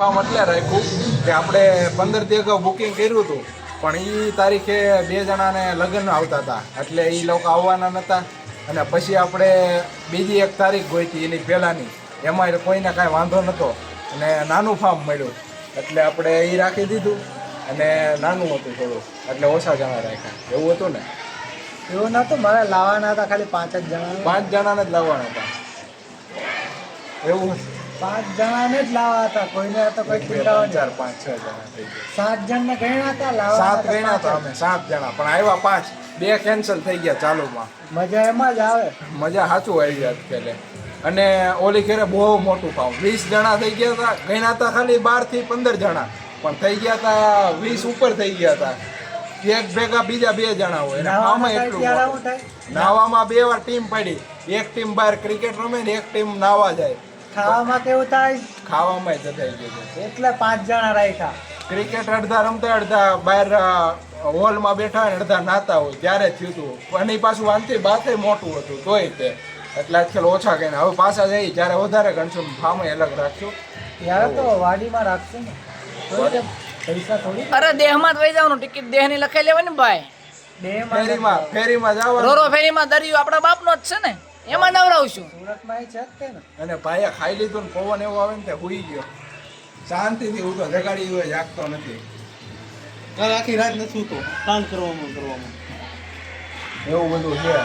Farm એટલે રાખ્યું કે આપણે 15 દી અગાઉ બુકિંગ કર્યું હતું, પણ એ તારીખે 2 જણાને લગ્ન આવતા હતા એટલે એ લોકો આવવાના નહોતા. અને પછી આપણે બીજી એક તારીખ ગોઈતી એની પહેલાંની, એમાં કોઈને કાંઈ વાંધો નહોતો અને નાનું ફાર્મ મળ્યું એટલે આપણે એ રાખી દીધું. અને નાનું હતું થોડું એટલે ઓછા જણા રાખ્યા, એવું હતું ને? એવું નહોતું, મારે લાવવાના હતા ખાલી 5 જ જણા. 5 જણાને જ લાવવાના હતા, એવું હતું. 5 જણાને જ લાવવા હતા, કોઈને હતા કોઈ 4, 5, 6 જણા થઈ ગયા. 7 જણને ગણ્યા હતા, 7 ગણ્યા હતા અમે, 7 જણા, પણ આવ્યા 5, 2 કેન્સલ થઈ ગયા ચાલુમાં. મજા એમાં જ આવે, મજા સાચું આવી જાય પેલે. અને ઓલી ખેરે બહુ મોટું ફાર્મ, 20 જણા થઈ ગયા હતા, ગણ્યા હતા ખાલી 12 થી 15 જણા, પણ થઈ ગયા હતા 20 ઉપર થઈ ગયા હતા. એક ભેગા બીજા 2 જણા હોય, ફાર્મ એટલું મોટું. નાવામાં 2 વાર ટીમ પડી, એક ટીમ બહાર ક્રિકેટ રમે ને એક ટીમ નાવા જાય. ખાવામાં કેવું થાય? ખાવામાં જતાઈ ગયું એટલે 5 જણા રાખ્યા. ક્રિકેટ અડધા રમતા, અડધા બહાર હોલમાં બેઠા ને અડધા નાતા હોય ત્યારે થયું હતું. અને પાછું વાંચી બાથે મોટું હતું તોય તે, એટલે આજકાલ ઓછા કહીને હવે પાછા જઈ જ્યારે વધારે ગણશું ફાર્મ અલગ રાખશું. યાર તો વાડીમાં રાખશું ને, પૈસા થોડી. અરે દેહમાં જ વહી જવાનું, ટિકિટ દેહની લખાઈ લેવાની ને ભાઈ. ફેરીમાં જવાનું. રોરો ફેરીમાં દરિયો આપણા બાપનો જ છે ને, એમાં નવરાવશું. સુરતમાં એ છે જ તે ને. અને ભાઈએ ખાઈ લીધું ને પવન એવો આવે ને તે હુઈ ગયો શાંતિથી. ઉઠો જગાડી હોય, જાગતો નથી. આખી રાત નથી સૂતો, કામ કરવામાં એવું બધું છે.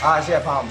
હા છે ફાર્મ.